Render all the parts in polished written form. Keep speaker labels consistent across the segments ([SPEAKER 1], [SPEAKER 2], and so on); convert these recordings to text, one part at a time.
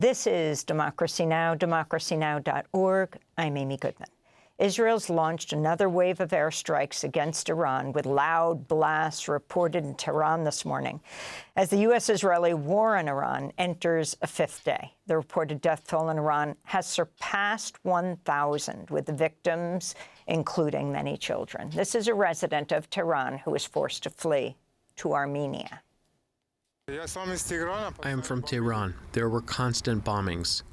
[SPEAKER 1] This is Democracy Now!, democracynow.org. I'm Amy Goodman. Israel's launched another wave of airstrikes against Iran with loud blasts reported in Tehran this morning as the U.S.-Israeli war on Iran enters a fifth day. The reported death toll in Iran has surpassed 1,000, with the victims including many children. This is a resident of Tehran who was forced to flee to Armenia.
[SPEAKER 2] I am from Tehran. There were constant bombings.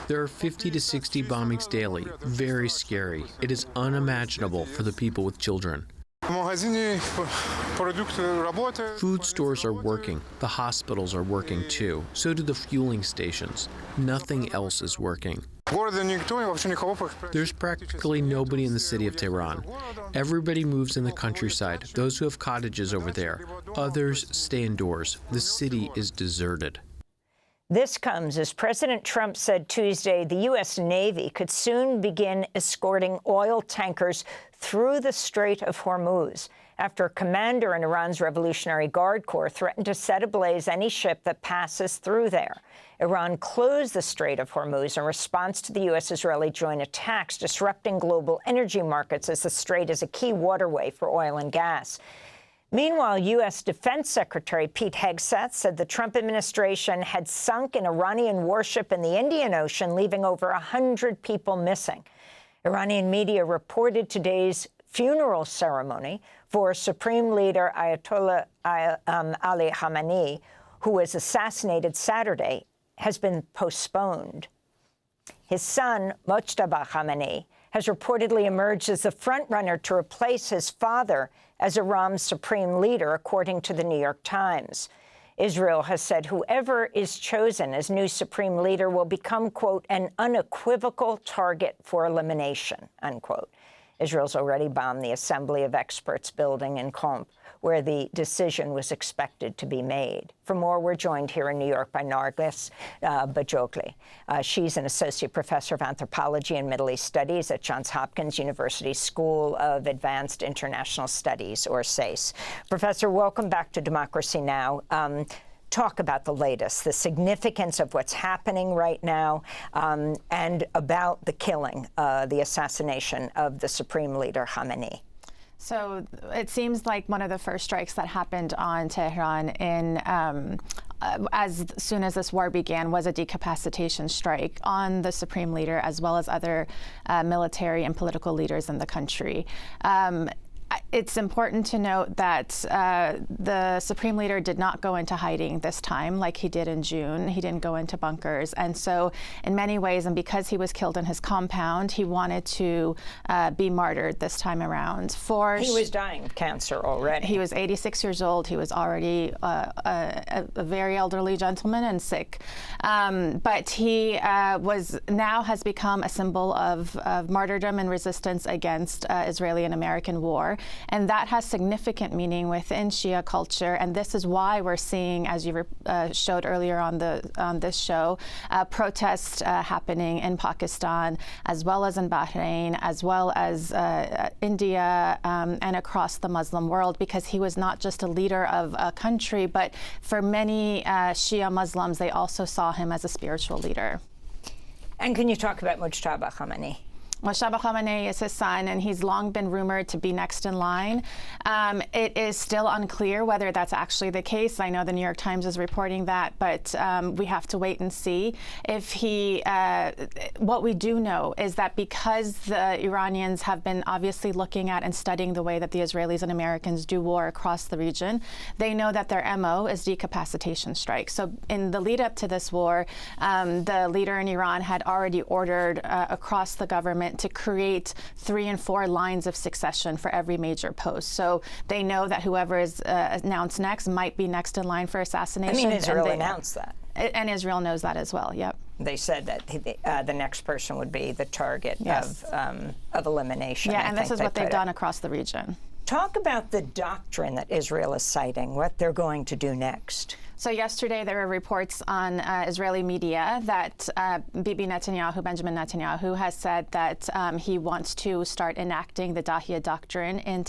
[SPEAKER 2] There are 50 to 60 bombings daily. Very scary. It is unimaginable for the people with children. Food stores are working. The hospitals are working too. So do the fueling stations. Nothing else is working. There's practically nobody in the city of Tehran. Everybody moves in the countryside, those who have cottages over there. Others stay indoors. The city is deserted.
[SPEAKER 1] This comes as President Trump said Tuesday the U.S. Navy could soon begin escorting oil tankers through the Strait of Hormuz after a commander in Iran's Revolutionary Guard Corps threatened to set ablaze any ship that passes through there. Iran closed the Strait of Hormuz in response to the U.S.-Israeli joint attacks, disrupting global energy markets as the strait is a key waterway for oil and gas. Meanwhile, U.S. Defense Secretary Pete Hegseth said the Trump administration had sunk an Iranian warship in the Indian Ocean, leaving over 100 people missing. Iranian media reported today's funeral ceremony for Supreme Leader Ayatollah Ali Khamenei, who was assassinated Saturday, has been postponed. His son, Mojtaba Khamenei, has reportedly emerged as the frontrunner to replace his father as Iran's supreme leader, according to the New York Times. Israel has said whoever is chosen as new supreme leader will become, quote, an unequivocal target for elimination, unquote. Israel's already bombed the Assembly of Experts building in Qom, where the decision was expected to be made. For more, we're joined here in New York by Nargis Bajogli. She's an associate professor of anthropology and Middle East studies at Johns Hopkins University School of Advanced International Studies, or SAIS. Professor, welcome back to Democracy Now! Talk about the latest, the significance of what's happening right now, and about the killing, the assassination of the Supreme Leader Khamenei.
[SPEAKER 3] So it seems like one of the first strikes that happened on Tehran as soon as this war began was a decapacitation strike on the Supreme Leader as well as other military and political leaders in the country. It's important to note that the Supreme Leader did not go into hiding this time like he did in June. He didn't go into bunkers. And so in many ways, and because he was killed in his compound, he wanted to be martyred this time around. He was dying of cancer already. He was 86 years old. He was already a very elderly gentleman and sick. But he now has become a symbol of martyrdom and resistance against Israeli and American war. And that has significant meaning within Shia culture, and this is why we're seeing, as you showed earlier on this show, protests happening in Pakistan, as well as in Bahrain, as well as India, and across the Muslim world, because he was not just a leader of a country, but for many Shia Muslims, they also saw him as a spiritual leader.
[SPEAKER 1] And can you talk about Mojtaba Khamenei?
[SPEAKER 3] Mojtaba Khamenei is his son, and he's long been rumored to be next in line. It is still unclear whether that's actually the case. I know the New York Times is reporting that, but we have to wait and see. If he, what we do know is that because the Iranians have been obviously looking at and studying the way that the Israelis and Americans do war across the region, they know that their MO is decapacitation strikes. So in the lead up to this war, the leader in Iran had already ordered across the government to create 3 and 4 lines of succession for every major post. So they know that whoever is announced next might be next in line for assassination.
[SPEAKER 1] I mean, Israel announced that.
[SPEAKER 3] And Israel knows that as well, yep.
[SPEAKER 1] They said that the next person would be the target of elimination.
[SPEAKER 3] Yeah, and this is what they've done across the region.
[SPEAKER 1] Talk about the doctrine that Israel is citing, what they're going to do next.
[SPEAKER 3] So yesterday there were reports on Israeli media that Benjamin Netanyahu has said that he wants to start enacting the Dahia Doctrine in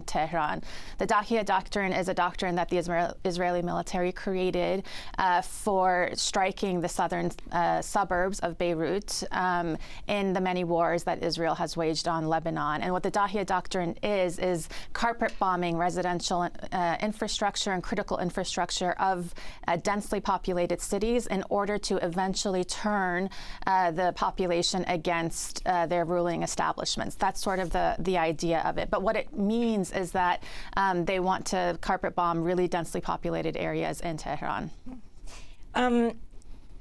[SPEAKER 3] Tehran. The Dahia Doctrine is a doctrine that the Israeli military created for striking the southern suburbs of Beirut in the many wars that Israel has waged on Lebanon. And what the Dahia Doctrine is carpet bombing residential infrastructure and critical infrastructure of densely populated cities in order to eventually turn the population against their ruling establishments. That's sort of the idea of it. But what it means is that they want to carpet bomb really densely populated areas in Tehran.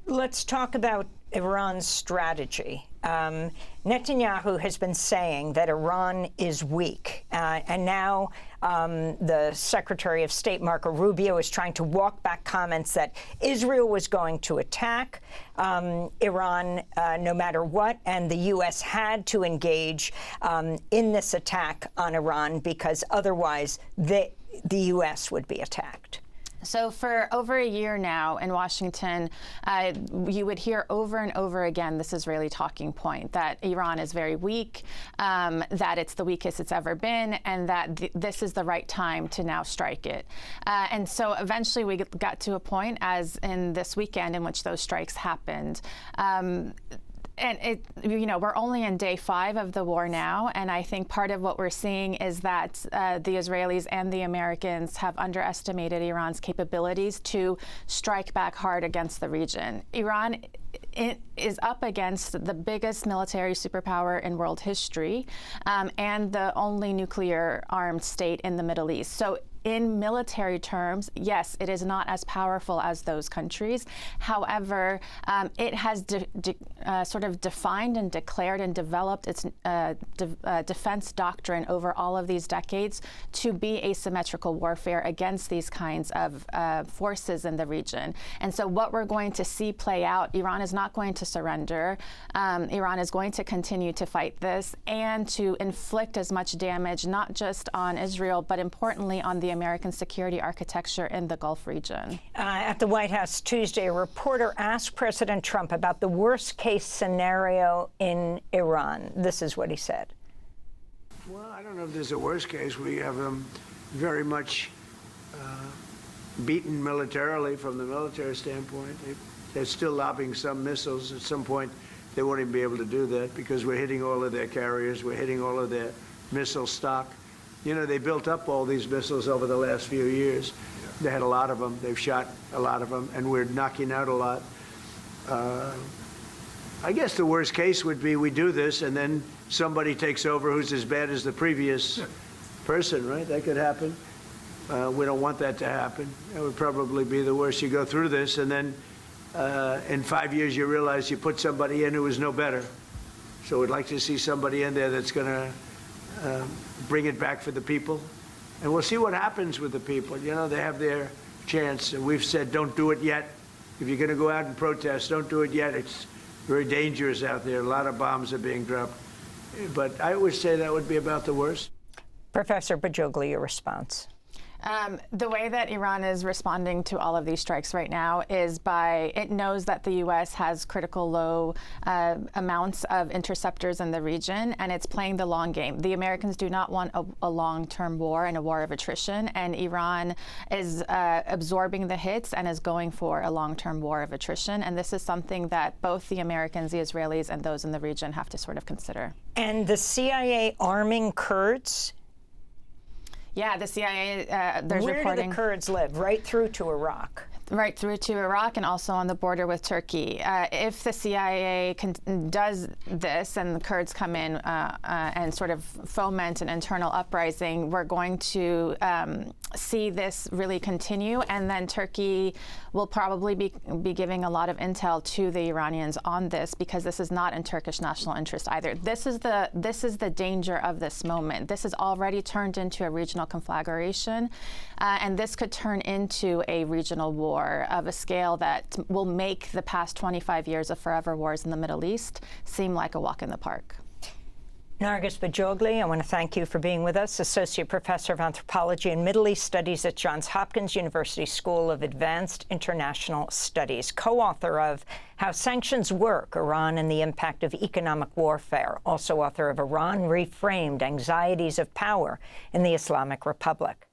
[SPEAKER 1] Let's talk about Iran's strategy. Netanyahu has been saying that Iran is weak, and now the Secretary of State, Marco Rubio, is trying to walk back comments that Israel was going to attack Iran no matter what, and the U.S. had to engage in this attack on Iran because otherwise the U.S. would be attacked.
[SPEAKER 3] So for over a year now in Washington, you would hear over and over again this Israeli talking point that Iran is very weak, that it's the weakest it's ever been, and that this is the right time to now strike it. And so eventually we got to a point, as in this weekend, in which those strikes happened. And we're only in day 5 of the war now, and I think part of what we're seeing is that the Israelis and the Americans have underestimated Iran's capabilities to strike back hard against the region. Iran is up against the biggest military superpower in world history and the only nuclear-armed state in the Middle East. So in military terms, yes, it is not as powerful as those countries. However, it has sort of defined and declared and developed its defense doctrine over all of these decades to be asymmetrical warfare against these kinds of forces in the region. And so what we're going to see play out, Iran is not going to surrender. Iran is going to continue to fight this and to inflict as much damage, not just on Israel, but importantly on the American security architecture in the Gulf region.
[SPEAKER 1] At the White House Tuesday, a reporter asked President Trump about the worst-case scenario in Iran. This is what he said.
[SPEAKER 4] Well, I don't know if there's a worst case. We have them very much beaten militarily from the military standpoint. They're still lobbing some missiles. At some point, they won't even be able to do that because we're hitting all of their carriers. We're hitting all of their missile stock. You know, they built up all these missiles over the last few years. They had a lot of them. They've shot a lot of them, and we're knocking out a lot. I guess the worst case would be we do this, and then somebody takes over who's as bad as the previous person, right? That could happen. We don't want that to happen. That would probably be the worst. You go through this, and then in 5 years you realize you put somebody in who is no better. So we'd like to see somebody in there that's going to bring it back for the people. And we'll see what happens with the people. You know, they have their chance. And we've said, don't do it yet. If you're going to go out and protest, don't do it yet. It's very dangerous out there. A lot of bombs are being dropped. But I would say that would be about the worst.
[SPEAKER 1] Professor Bajoglu, your response.
[SPEAKER 3] The way that Iran is responding to all of these strikes right now is by, it knows that the U.S. has critical low amounts of interceptors in the region, and it's playing the long game. The Americans do not want a long-term war and a war of attrition, and Iran is absorbing the hits and is going for a long-term war of attrition. And this is something that both the Americans, the Israelis, and those in the region have to sort of consider.
[SPEAKER 1] And the CIA arming Kurds?
[SPEAKER 3] Yeah, the CIA, there's
[SPEAKER 1] reporting. Where do the Kurds live? Right through to Iraq?
[SPEAKER 3] Right through to Iraq and also on the border with Turkey. If the CIA does this and the Kurds come in and sort of foment an internal uprising, we're going to see this really continue, and then Turkey will probably be giving a lot of intel to the Iranians on this, because this is not in Turkish national interest either. This is the danger of this moment. This has already turned into a regional conflagration, and this could turn into a regional war of a scale that will make the past 25 years of forever wars in the Middle East seem like a walk in the park.
[SPEAKER 1] Nargis Bajogli, I want to thank you for being with us, Associate Professor of Anthropology and Middle East Studies at Johns Hopkins University School of Advanced International Studies, co-author of How Sanctions Work, Iran and the Impact of Economic Warfare, also author of Iran Reframed, Anxieties of Power in the Islamic Republic.